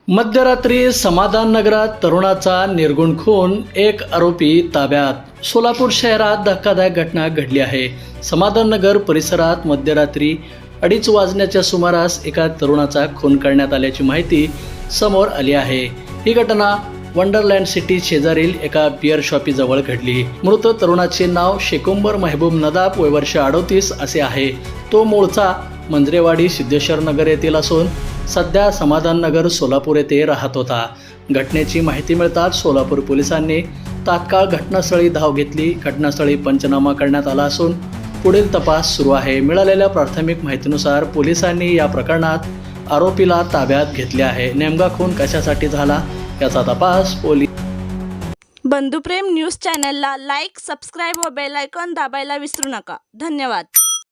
मध्यरात्री समाधान नगरात तरुणाचा निर्गुण खून, एक आरोपी ताब्यात। सोलापूर शहरात धक्कादायक घटना घडली आहे। समाधान नगर परिसरात मध्यरात्री 2:30 वाजण्याच्या सुमारास एका तरुणाचा खून करण्यात आल्याची माहिती समोर आली आहे। ही घटना वंडरलँड सिटी शेजारील एका बिअर शॉपीजवळ घडली। मृत तरुणाचे नाव शेकुंबर महबूब नदाब, वय वर्ष 38 असे आहे। तो मूळचा मंजरेवाडी सिद्धेश्वर नगर येथील असून सध्या समाधान नगर सोलापूर येथे राहत होता। घटनेची माहिती मिळताच सोलापूर पोलिसांनी तात्काळ घटनास्थळी धाव घेतली। घटनास्थळी पंचनामा करण्यात आला असून पुढील तपास सुरू आहे। मिळालेल्या प्राथमिक माहितीनुसार पोलिसांनी या प्रकरणात आरोपीला ताब्यात घेतले आहे। नेमका खून कशासाठी झाला याचा तपास पोलीस। बंधुप्रेम न्यूज चॅनलला लाईक, सबस्क्राईब व बेल आयकॉन दाबायला विसरू नका। धन्यवाद।